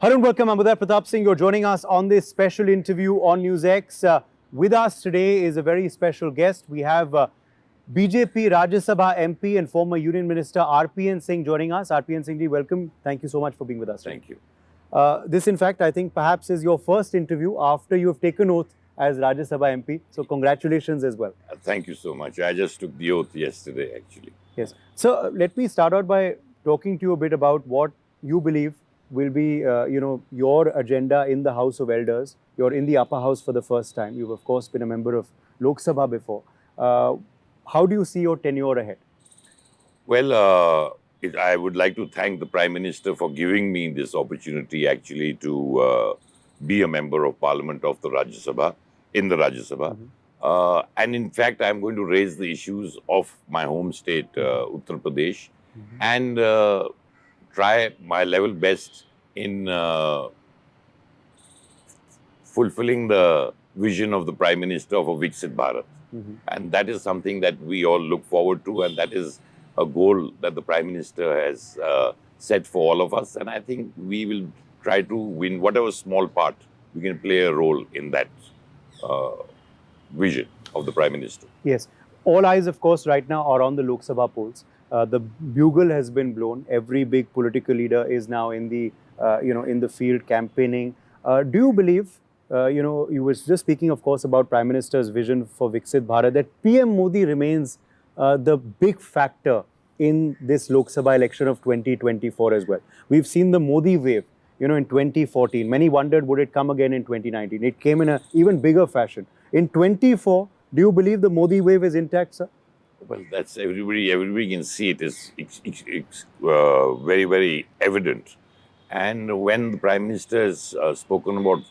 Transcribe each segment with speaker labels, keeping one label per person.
Speaker 1: Hello and welcome. I'm Uttar Pratap Singh. You're joining us on this special interview on NewsX. With us today is a very special guest. We have BJP Rajya Sabha MP and former Union Minister RPN Singh joining us. RPN Singh ji, welcome. Thank you so much for being with us.
Speaker 2: Thank you.
Speaker 1: This, in fact, I think perhaps is your first interview after you have taken oath as Rajya Sabha MP. So congratulations as well.
Speaker 2: Thank you so much. I just took the oath yesterday, actually.
Speaker 1: Yes. So let me start out by talking to you a bit about what you believe will be, your agenda in the House of Elders. You're in the upper house for the first time. You've, of course, been a member of Lok Sabha before. How do you see your tenure ahead?
Speaker 2: Well, I would like to thank the Prime Minister for giving me this opportunity, actually, to be a member of Parliament of the Rajya Sabha, in the Rajya Sabha. And in fact, I'm going to raise the issues of my home state, Uttar Pradesh, and try my level best in fulfilling the vision of the Prime Minister of a Viksit Bharat. And that is something that we all look forward to, and that is a goal that the Prime Minister has set for all of us. And I think we will try to win whatever small part we can play a role in that vision of the Prime Minister.
Speaker 1: Yes. All eyes, of course, right now are on the Lok Sabha polls. The bugle has been blown. Every big political leader is now in the, in the field campaigning. Do you believe, you were just speaking, of course, about Prime Minister's vision for Viksit Bharat, that PM Modi remains the big factor in this Lok Sabha election of 2024 as well? We've seen the Modi wave, in 2014. Many wondered, would it come again in 2019? It came in an even bigger fashion. In 24, do you believe the Modi wave is intact, sir?
Speaker 2: Well, that's everybody can see it. It's very, very evident. And when the Prime Minister has spoken about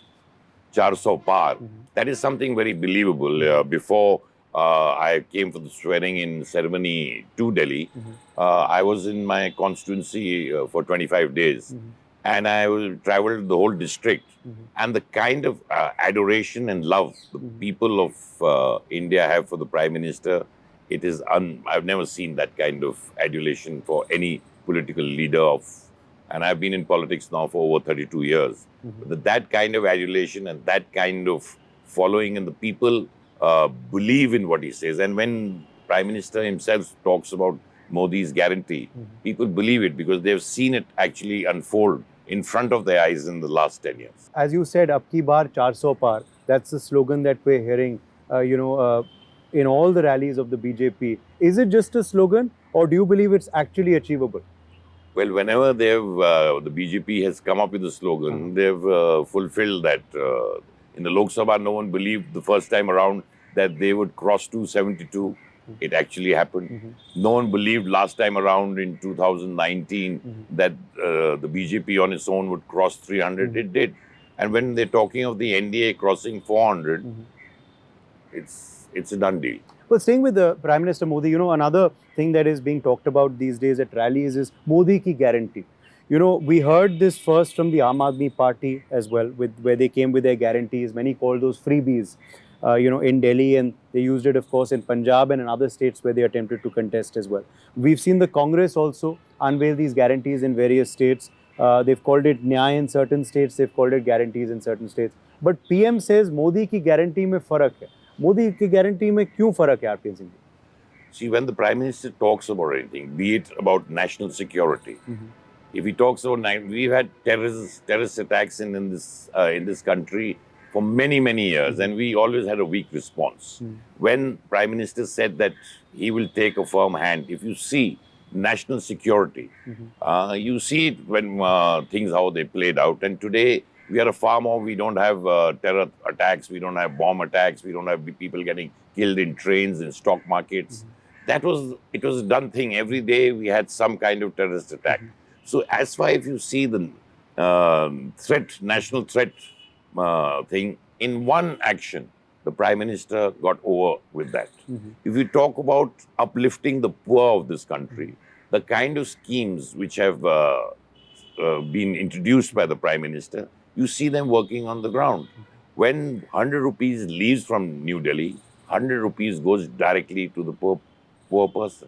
Speaker 2: 400 par, that is something very believable. Before I came for the swearing-in ceremony to Delhi, I was in my constituency for 25 days. And I traveled the whole district. And the kind of adoration and love the people of India have for the Prime Minister, it is I've never seen that kind of adulation for any political leader and I've been in politics now for over 32 years. That kind of adulation and that kind of following, and the people believe in what he says. And when Prime Minister himself talks about Modi's guarantee, people believe it because they've seen it actually unfold in front of their eyes in the last 10 years.
Speaker 1: As you said, Ab ki baar 400 par, that's the slogan that we're hearing, in all the rallies of the BJP. Is it just a slogan, or do you believe it's actually achievable?
Speaker 2: Well, whenever the BJP has come up with a slogan, they've fulfilled that. In the Lok Sabha, no one believed the first time around that they would cross 272. It actually happened. No one believed last time around in 2019 that the BJP on its own would cross 300. It did. And when they're talking of the NDA crossing 400, it's a done deal.
Speaker 1: Well, staying with the Prime Minister Modi, another thing that is being talked about these days at rallies is Modi ki guarantee. We heard this first from the Aam Aadmi Party as well, where they came with their guarantees. Many called those freebies, in Delhi, and they used it, of course, in Punjab and in other states where they attempted to contest as well. We've seen the Congress also unveil these guarantees in various states. They've called it Nyay in certain states, they've called it guarantees in certain states. But PM says Modi ki guarantee mein farak hai. Modi ki guarantee mein kyun farak hai, RPN Singh?
Speaker 2: See, when the Prime Minister talks about anything, be it about national security, if he talks about, we've had terrorist attacks in this country for many, many years, and we always had a weak response. When Prime Minister said that he will take a firm hand, if you see national security, you see it when things, how they played out. And today, we are far more, we don't have terror attacks, we don't have bomb attacks, we don't have people getting killed in trains, in stock markets. It was a done thing. Every day we had some kind of terrorist attack. So as far as you see the national threat thing, in one action, the Prime Minister got over with that. If you talk about uplifting the poor of this country, the kind of schemes which have been introduced by the Prime Minister, you see them working on the ground. When 100 rupees leaves from New Delhi, 100 rupees goes directly to the poor person,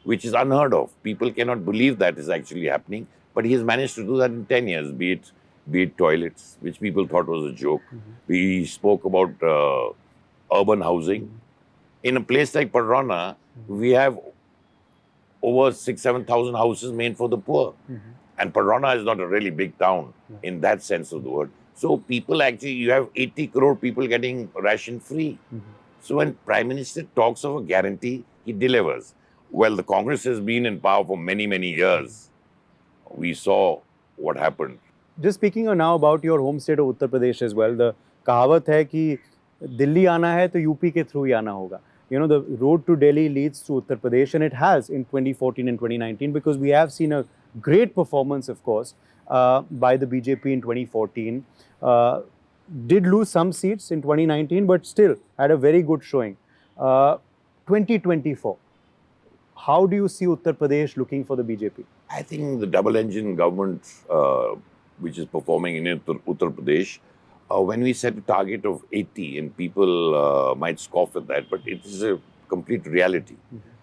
Speaker 2: which is unheard of. People cannot believe that is actually happening, but he has managed to do that in 10 years, be it be it toilets, which people thought was a joke. We spoke about urban housing. In a place like Parrana, we have over 6,000-7,000 houses made for the poor. And Parrana is not a really big town in that sense of the word. So people actually, you have 80 crore people getting ration free. So when Prime Minister talks of a guarantee, he delivers. Well, the Congress has been in power for many, many years. We saw what happened.
Speaker 1: Just speaking now about your home state of Uttar Pradesh as well, the कहावत है कि दिल्ली आना है तो UP के through ही आना होगा. You know, the road to Delhi leads to Uttar Pradesh, and it has in 2014 and 2019, because we have seen a great performance, of course, by the BJP in 2014. Did lose some seats in 2019, but still had a very good showing. 2024, how do you see Uttar Pradesh looking for the BJP?
Speaker 2: I think the double-engine government, which is performing in Uttar Pradesh, when we set a target of 80, and people might scoff at that, but it is a complete reality.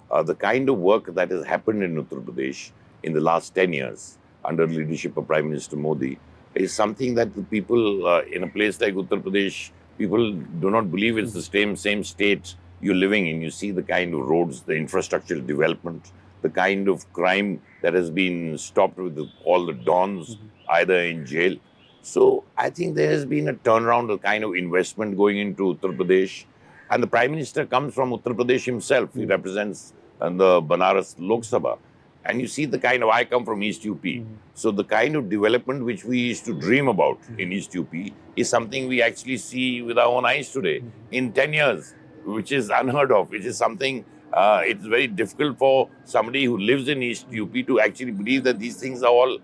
Speaker 2: The kind of work that has happened in Uttar Pradesh in the last 10 years under the leadership of Prime Minister Modi is something that the people in a place like Uttar Pradesh, people do not believe it's the same state you're living in. You see the kind of roads, the infrastructural development, the kind of crime that has been stopped with all the dons either in jail. So I think there has been a turnaround, a kind of investment going into Uttar Pradesh. And the Prime Minister comes from Uttar Pradesh himself. He represents the Banaras Lok Sabha. And you see the kind of, I come from East UP. So the kind of development which we used to dream about in East UP is something we actually see with our own eyes today in 10 years, which is unheard of, which is something, it's very difficult for somebody who lives in East UP to actually believe that these things are all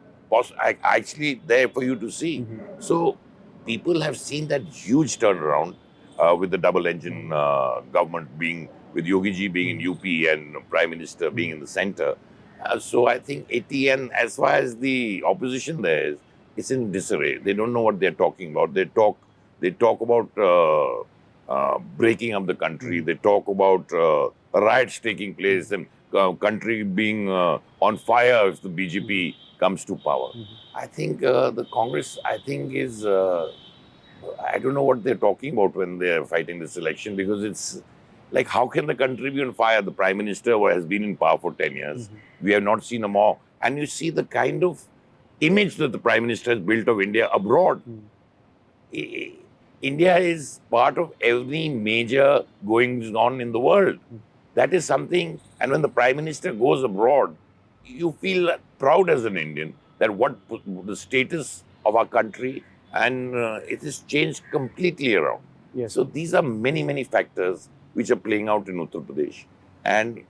Speaker 2: actually there for you to see. So people have seen that huge turnaround with the double-engine government being, with Yogi ji being in UP and Prime Minister being in the center. So I think ATN, as far as the opposition there is, it's in disarray. They don't know what they're talking about. They talk about breaking up the country. They talk about riots taking place and country being on fire if the BJP comes to power. I think the Congress, I think is, I don't know what they're talking about when they're fighting this election, because it's like, how can the country be on fire? The Prime Minister has been in power for 10 years. We have not seen a more. And you see the kind of image that the Prime Minister has built of India abroad. India is part of every major goings on in the world. That is something, and when the Prime Minister goes abroad, you feel proud as an Indian that what the status of our country, and it has changed completely around.
Speaker 1: Yes.
Speaker 2: So these are many, many factors which are playing out in Uttar Pradesh. And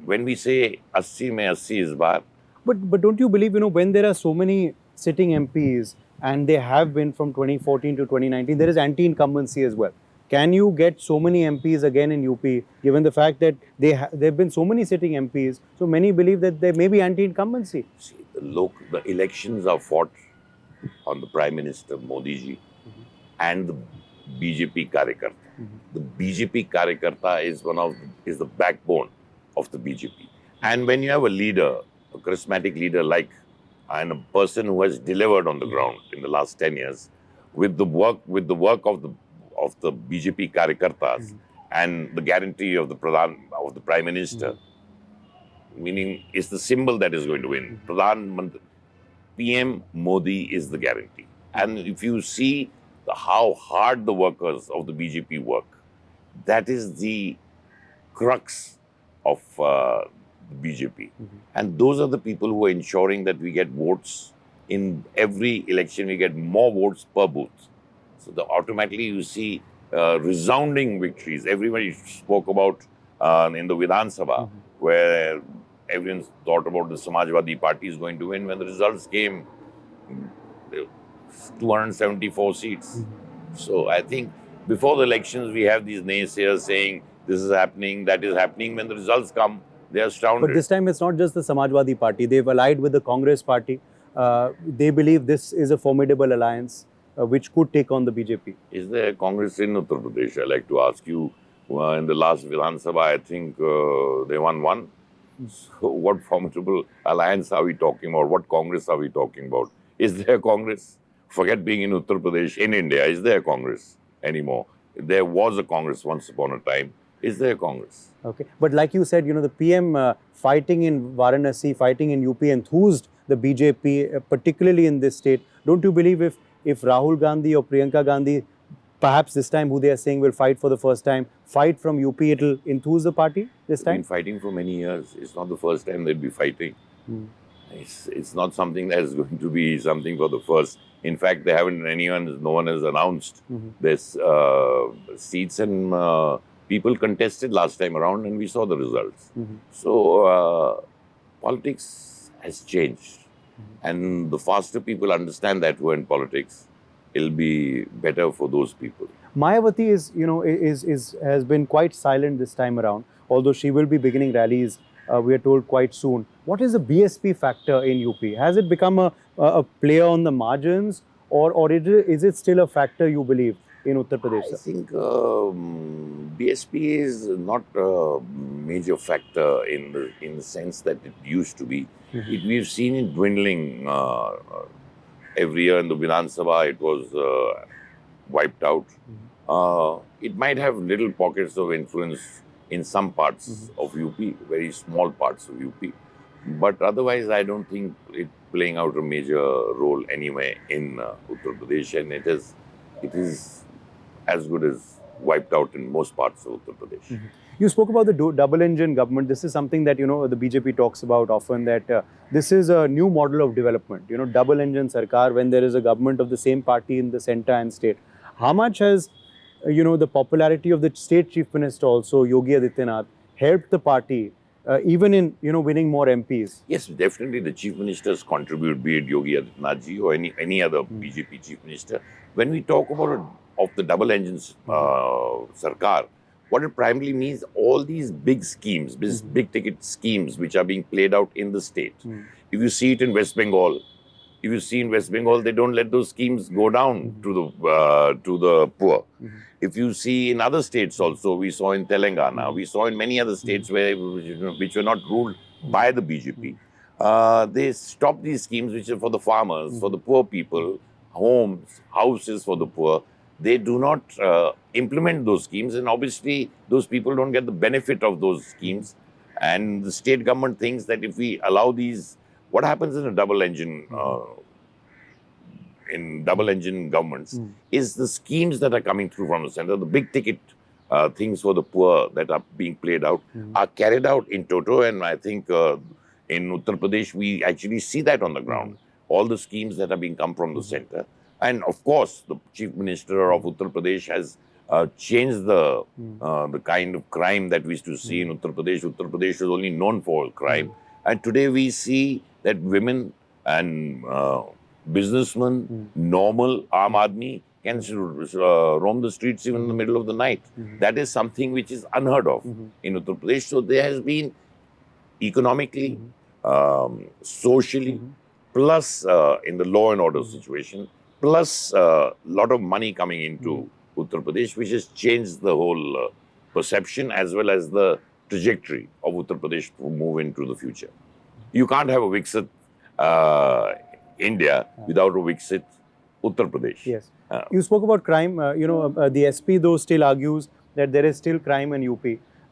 Speaker 2: when we say 80 mein 80 is bar.
Speaker 1: But don't you believe, when there are so many sitting MPs, and they have been from 2014 to 2019, there is anti-incumbency as well. Can you get so many MPs again in UP, given the fact that there have been so many sitting MPs? So many believe that there may be anti-incumbency.
Speaker 2: See, the elections are fought on the Prime Minister Modi ji and the BJP Karyakarta. The BJP Karyakarta is the backbone of the BJP. And when you have a leader, a charismatic leader like, and a person who has delivered on the ground in the last 10 years, with the work of the BJP Karyakartas and the guarantee of the Prime Minister, meaning it's the symbol that is going to win. PM Modi is the guarantee. And if you see how hard the workers of the BJP work, that is the crux of the BJP. And those are the people who are ensuring that we get votes. In every election, we get more votes per booth. So automatically you see resounding victories. Everybody spoke about in the Vidhan Sabha, where everyone thought about the Samajwadi Party is going to win. When the results came, 274 seats. So I think before the elections, we have these naysayers saying this is happening, that is happening. When the results come, they are astounded.
Speaker 1: But this time it's not just the Samajwadi Party. They've allied with the Congress Party. They believe this is a formidable alliance which could take on the BJP.
Speaker 2: Is there a Congress in Uttar Pradesh? I'd like to ask you. In the last Vidhan Sabha, I think they won one. So what formidable alliance are we talking about? What Congress are we talking about? Is there a Congress? forget being in Uttar Pradesh, in India, is there a Congress anymore? There was a Congress once upon a time. Is there a Congress?
Speaker 1: Okay, but like you said, the PM fighting in Varanasi, fighting in UP enthused the BJP, particularly in this state. Don't you believe if Rahul Gandhi or Priyanka Gandhi, perhaps this time who they are saying will fight for the first time, fight from UP, it'll enthuse the party this
Speaker 2: They've been
Speaker 1: time?
Speaker 2: fighting for many years. It's not the first time they'd be fighting. It's not something that is going to be something for the first. In fact, no one has announced this seats, and people contested last time around, and we saw the results. So politics has changed, and the faster people understand that we're in politics, it'll be better for those people.
Speaker 1: Mayawati has been quite silent this time around, although she will be beginning rallies, we are told, quite soon. What is the BSP factor in UP? Has it become a player on the margins, or is it still a factor, you believe, in Uttar Pradesh?
Speaker 2: I think BSP is not a major factor in the sense that it used to be. We've seen it dwindling every year in the Vidhan Sabha. It was wiped out. It might have little pockets of influence in some parts of UP, very small parts of UP. But otherwise, I don't think it playing out a major role anywhere in Uttar Pradesh, and it is as good as wiped out in most parts of Uttar Pradesh.
Speaker 1: You spoke about the double-engine government. This is something that the BJP talks about often, that this is a new model of development. Double-engine sarkar, when there is a government of the same party in the center and state. How much has the popularity of the state chief minister, also Yogi Adityanath, helped the party even in winning more MPs?
Speaker 2: Yes, definitely the chief ministers contribute, be it Yogi Adityanath ji or any other BJP chief minister. When we talk about of the double engines sarkar, what it primarily means, all these big schemes, big ticket schemes which are being played out in the state. If you see it in West Bengal, they don't let those schemes go down to the poor. If you see in other states also, we saw in Telangana, we saw in many other states which were not ruled by the BJP. They stopped these schemes which are for the farmers, for the poor people, homes, houses for the poor. They do not implement those schemes, and obviously those people don't get the benefit of those schemes. And the state government thinks that if we allow these, what happens in a double engine governments is the schemes that are coming through from the center, the big ticket things for the poor that are being played out are carried out in toto. And I think in Uttar Pradesh, we actually see that on the ground. All the schemes that are being come from the center. And of course, the chief minister of Uttar Pradesh has changed the kind of crime that we used to see in Uttar Pradesh. Uttar Pradesh was only known for crime. And today we see that women and businessmen, normal Aam Aadmi, can roam the streets even in the middle of the night. That is something which is unheard of in Uttar Pradesh. So there has been economically, socially, plus in the law and order situation, plus a lot of money coming into Uttar Pradesh, which has changed the whole perception as well as the trajectory of Uttar Pradesh to move into the future. You can't have a Viksit India without a Viksit Uttar Pradesh.
Speaker 1: Yes. You spoke about crime. The SP, though, still argues that there is still crime in UP.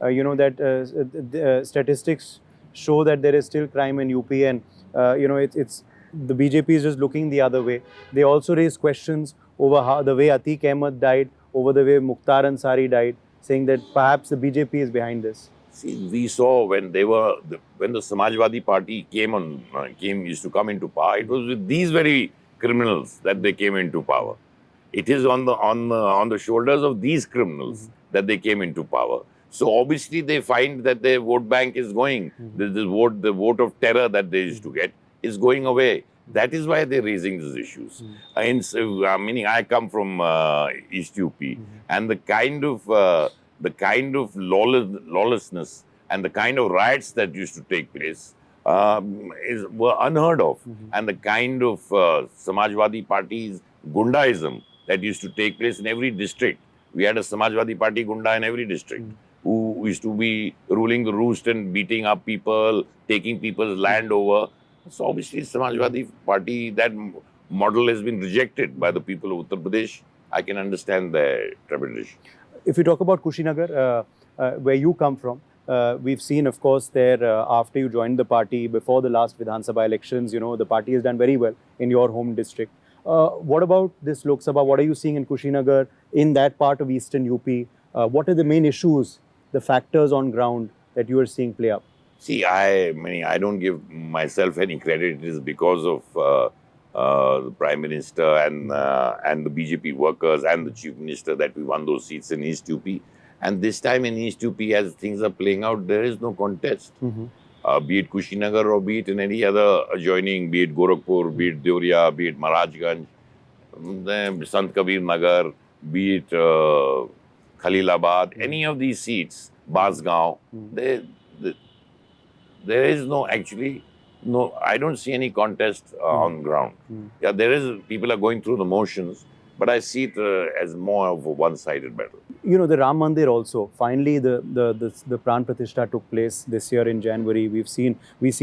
Speaker 1: The statistics show that there is still crime in UP, and it's the BJP is just looking the other way. They also raise questions over how the way Atiq Ahmed died, over the way Mukhtar Ansari died, saying that perhaps the BJP is behind this.
Speaker 2: See, we saw when the Samajwadi Party used to come into power, it was with these very criminals that they came into power. It is on the shoulders of these criminals that they came into power. So obviously they find that their vote bank is going. The vote of terror that they used to get is going away. That is why they're raising these issues. Meaning, I come from East UP, and the kind of lawlessness and the kind of riots that used to take place were unheard of. And the kind of Samajwadi Party's gundaism that used to take place in every district. We had a Samajwadi Party gunda in every district who used to be ruling the roost and beating up people, taking people's land over. So obviously Samajwadi Party, that model has been rejected by the people of Uttar Pradesh, I can understand their trepidation.
Speaker 1: If you talk about Kushinagar, where you come from, we've seen, of course, there after you joined the party before the last Vidhan Sabha elections, the party has done very well in your home district. What about this Lok Sabha? What are you seeing in Kushinagar, in that part of eastern UP? What are the main issues, the factors on ground that you are seeing play out?
Speaker 2: See, I don't give myself any credit. It is because of the Prime Minister and the BJP workers and the Chief Minister that we won those seats in East UP. And this time in East UP, as things are playing out, there is no contest. Be it Kushinagar or be it in any other adjoining, be it Gorakhpur, be it Deoria, be it Maharajganj, Sant Kabir Nagar, be it Khalilabad, any of these seats, Basgaon, there is no, I don't see any contest on ground. Yeah, people are going through the motions, but I see it as more of a one-sided battle.
Speaker 1: The Ram Mandir also, finally the Pran Pratishtha took place this year in January. We see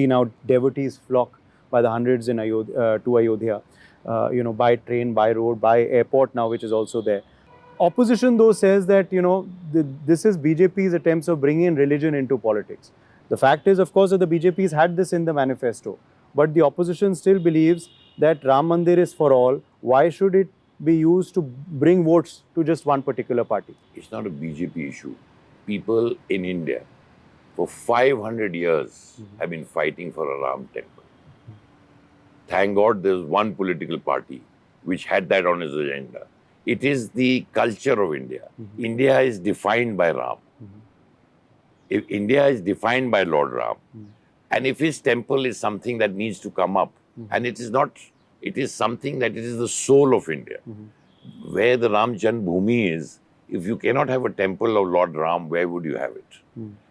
Speaker 1: now devotees flock by the hundreds in to Ayodhya, by train, by road, by airport now, which is also there. Opposition though says that, this is BJP's attempts of bringing religion into politics. The fact is, of course, that the BJP's had this in the manifesto, but the opposition still believes that Ram Mandir is for all. Why should it be used to bring votes to just one particular party?
Speaker 2: It's not a BJP issue. People in India for 500 years have been fighting for a Ram temple. Thank God there's one political party which had that on its agenda. It is the culture of India. India is defined by Ram. If India is defined by Lord Ram, and if his temple is something that needs to come up, and it is not, it is something that it is the soul of India. Where the Ram Janmabhoomi is, if you cannot have a temple of Lord Ram, where would you have it?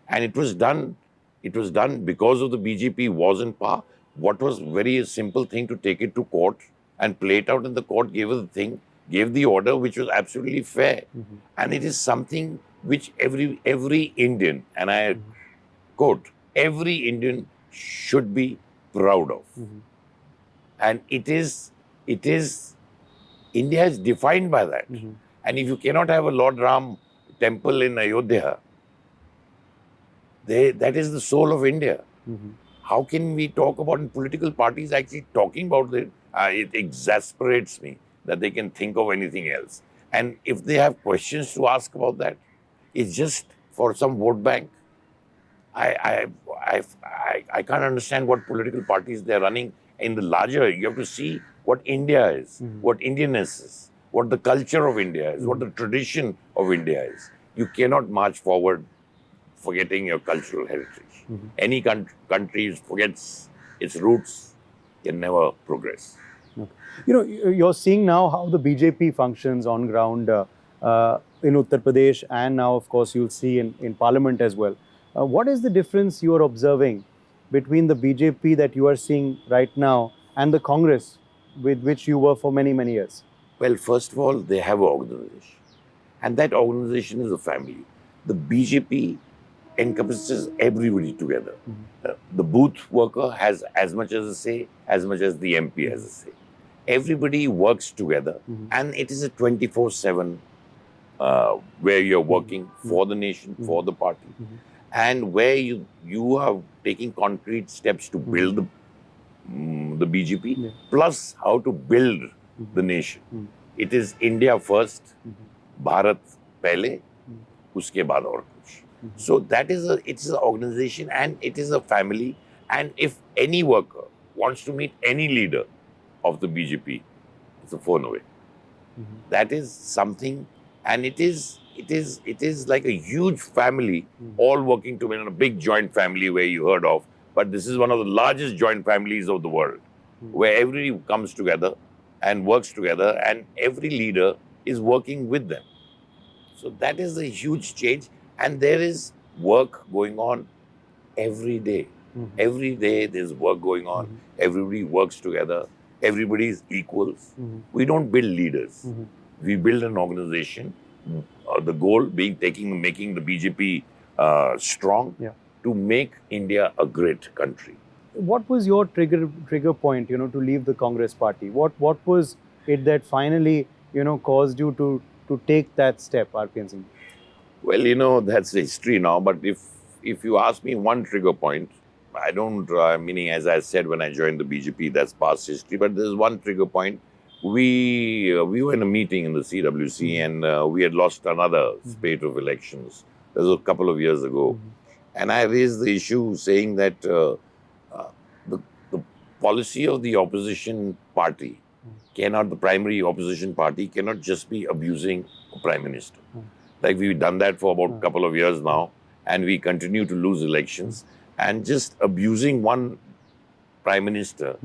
Speaker 2: And it was done because of the BJP was in power. What was very simple thing to take it to court and play it out, and the court gave the order, which was absolutely fair. And it is something which every Indian, and I quote, every Indian should be proud of. And India is defined by that. And if you cannot have a Lord Ram temple in Ayodhya, that is the soul of India. How can we talk about political parties actually talking about it? It exasperates me that they can think of anything else. And if they have questions to ask about that, it's just for some vote bank. I can't understand what political parties they're running in the larger. You have to see what India is, what Indianness is, what the culture of India is, what the tradition of India is. You cannot march forward forgetting your cultural heritage. Any country forgets its roots can never progress.
Speaker 1: You're seeing now how the BJP functions on ground in Uttar Pradesh, and now, of course, you'll see in Parliament as well. What is the difference you are observing between the BJP that you are seeing right now and the Congress with which you were for many, many years?
Speaker 2: Well, first of all, they have an organization. And that organization is a family. The BJP encompasses everybody together. The booth worker has as much as a say, as much as the MP has a say. Everybody works together, and it is a 24/7 where you're working for the nation, for the party, and where you are taking concrete steps to build the BJP, plus how to build the nation. It is India first, Bharat pehle, uske baad aur kuch. So it's an organization and it is a family. And if any worker wants to meet any leader of the BJP, it's a phone away. That is something, and it is like a huge family, all working together in a big joint family where you heard of. But this is one of the largest joint families of the world, where everybody comes together and works together, and every leader is working with them. So that is a huge change, and there is work going on every day. Every day there's work going on. Everybody works together. Everybody is equals. We don't build leaders. We build an organization. The goal being making the BJP strong, to make India a great country.
Speaker 1: what was your trigger point, to leave the Congress party? What was it that finally, caused you to take that step, RPN Singh?
Speaker 2: Well, that's the history now. But if you ask me one trigger point, I don't. Meaning, as I said when I joined the BJP, that's past history. But there's one trigger point. We were in a meeting in the CWC, and we had lost another spate of elections. That was a couple of years ago, and I raised the issue saying that the policy of the opposition party the primary opposition party cannot just be abusing a prime minister. Like we've done that for about a couple of years now, and we continue to lose elections. And just abusing one prime minister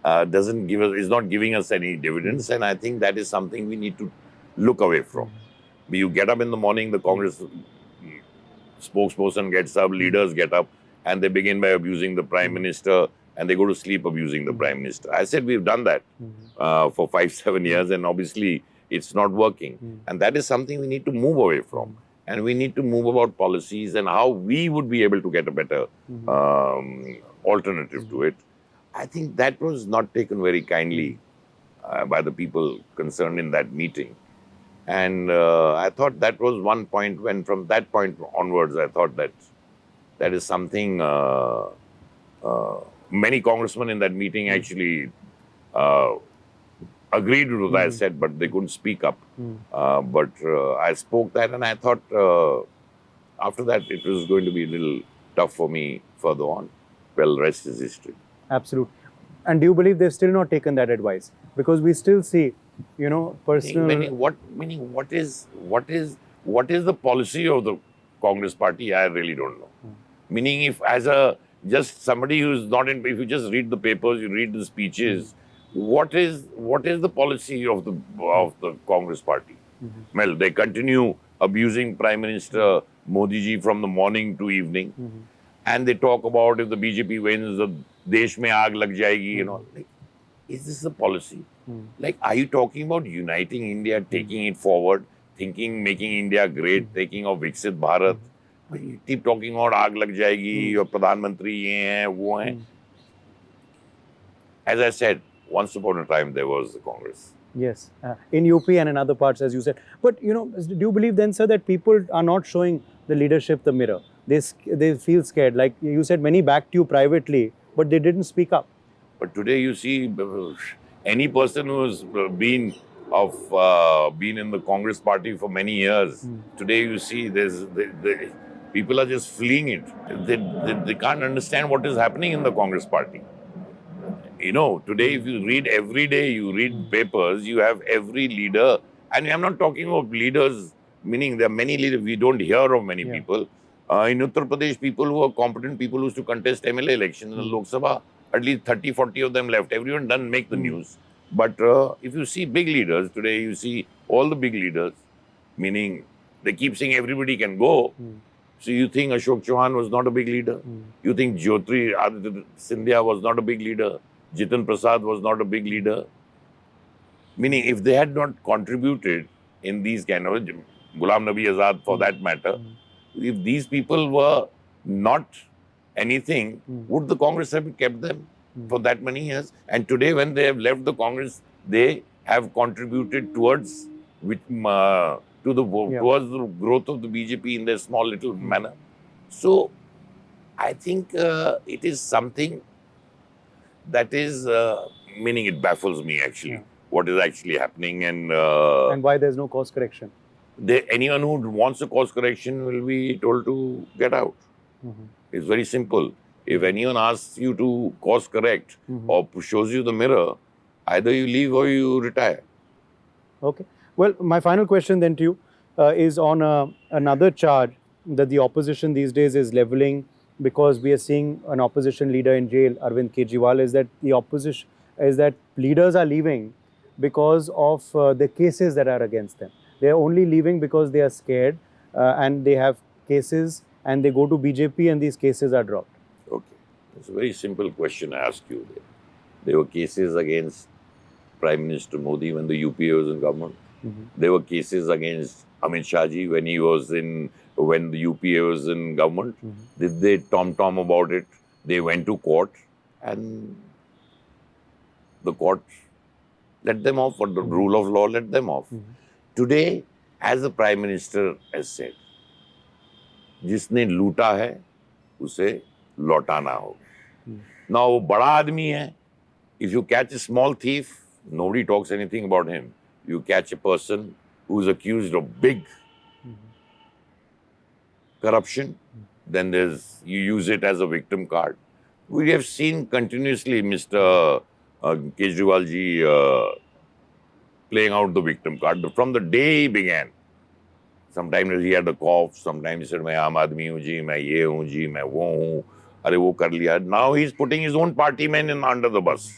Speaker 2: is not giving us any dividends. And I think that is something we need to look away from. You get up in the morning, the Congress spokesperson gets up, leaders get up, and they begin by abusing the prime minister, and they go to sleep abusing the prime minister. I said we've done that for 5-7 years, and obviously it's not working. And that is something we need to move away from. And we need to move about policies and how we would be able to get a better alternative to it. I think that was not taken very kindly by the people concerned in that meeting. And I thought that was one point when, from that point onwards, I thought that is something many congressmen in that meeting actually agreed to what I said, but they couldn't speak up. But I spoke that, and I thought after that it was going to be a little tough for me further on. Well, rest is history.
Speaker 1: Absolutely. And do you believe they've still not taken that advice? Because we still see, personal...
Speaker 2: What is the policy of the Congress party? I really don't know. Meaning, if just somebody who's not in, if you just read the papers, you read the speeches, what is the policy of the Congress party? Well, they continue abusing Prime Minister Modi ji from the morning to evening, and they talk about if the BJP wins, the desh mein aag lag jayegi, Like, is this the policy? Like, are you talking about uniting India, taking it forward, making India great, taking of Viksit Bharat? You keep talking about aag lag jayegi, your Pradhan Mantri ye hai, wo hai. As I said, once upon a time there was the Congress.
Speaker 1: Yes, in UP and in other parts, as you said. But, do you believe then, sir, that people are not showing the leadership the mirror? They feel scared. Like you said, many backed you privately, but they didn't speak up.
Speaker 2: But today you see any person who's been in the Congress party for many years, today you see people are just fleeing it. They can't understand what is happening in the Congress party. Today if you read every day, you read papers, you have every leader, and I'm not talking of leaders, meaning there are many leaders, we don't hear of many people. In Uttar Pradesh, people who are competent, people who used to contest MLA elections in the Lok Sabha, at least 30-40 of them left. Everyone doesn't make the news. But if you see big leaders, today you see all the big leaders, meaning they keep saying everybody can go. So you think Ashok Chauhan was not a big leader? You think Jyoti Aditya Scindia was not a big leader? Jitan Prasad was not a big leader? Meaning, if they had not contributed in these kind of, Ghulam Nabi Azad for that matter, if these people were not anything, would the Congress have kept them for that many years? And today, when they have left the Congress, they have contributed towards the growth of the BJP in their small little manner. So, I think it is something that is, meaning it baffles me actually, what is actually happening and
Speaker 1: why there's no course correction.
Speaker 2: Anyone who wants a course correction will be told to get out. It's very simple. If anyone asks you to course correct or shows you the mirror, either you leave or you retire.
Speaker 1: Okay. Well, my final question then to you is on another charge that the opposition these days is leveling, because we are seeing an opposition leader in jail, Arvind Kejriwal, is that leaders are leaving because of the cases that are against them. They are only leaving because they are scared and they have cases, and they go to BJP and these cases are dropped.
Speaker 2: Okay. It's a very simple question I ask you there. There were cases against Prime Minister Modi when the UPA was in government. There were cases against Amit Shah ji when the UPA was in government. Did they tom-tom about it? They went to court and the court let them off, for the rule of law let them off. Today, as the Prime Minister has said, जिसने लूटा है उसे लौटाना होगा. Now, वो बड़ा आदमी है. If you catch a small thief, nobody talks anything about him. You catch a person who is accused of big corruption, then you use it as a victim card. We have seen continuously Mr. Kejriwal ji playing out the victim card from the day he began. Sometimes he had a cough, sometimes he said, मैं आम आदमी हूँ जी, मैं ये हूँ जी, मैं वो हूँ, अरे वो कर लिया. Now he's putting his own party men under the bus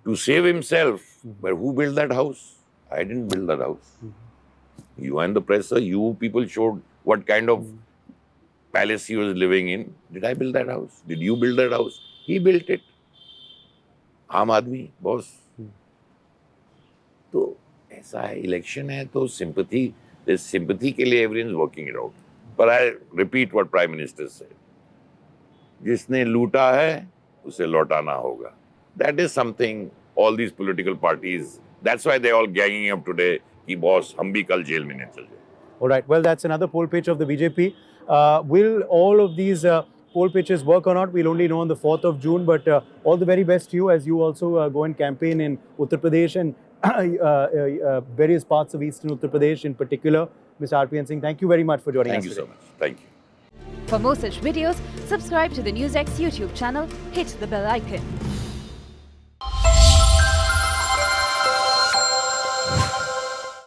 Speaker 2: to save himself. But who built that house? I didn't build that house. You and the press, you people showed what kind of palace he was living in. Did I build that house? Did you build that house? He built it. आम आदमी, boss. तो ऐसा है, election है तो sympathy. There's sympathy के लिए everyone's working it out. But I repeat what Prime Minister said. जिसने लूटा है उसे लौटाना होगा. That is something all these political parties. That's why they're all ganging up today. कि boss हम भी कल जेल में नहीं चल जाए.
Speaker 1: All right. Well, that's another poll pitch of the BJP. Will all of these poll pitches work or not? We'll only know on the 4th of June. But all the very best to you as you also go and campaign in Uttar Pradesh and various parts of eastern Uttar Pradesh in particular. Mr. RPN Singh, thank you very much for joining us
Speaker 2: Thank you
Speaker 1: today.
Speaker 2: so much. Thank you.
Speaker 3: For more such videos, subscribe to the NewsX YouTube channel, hit the bell icon.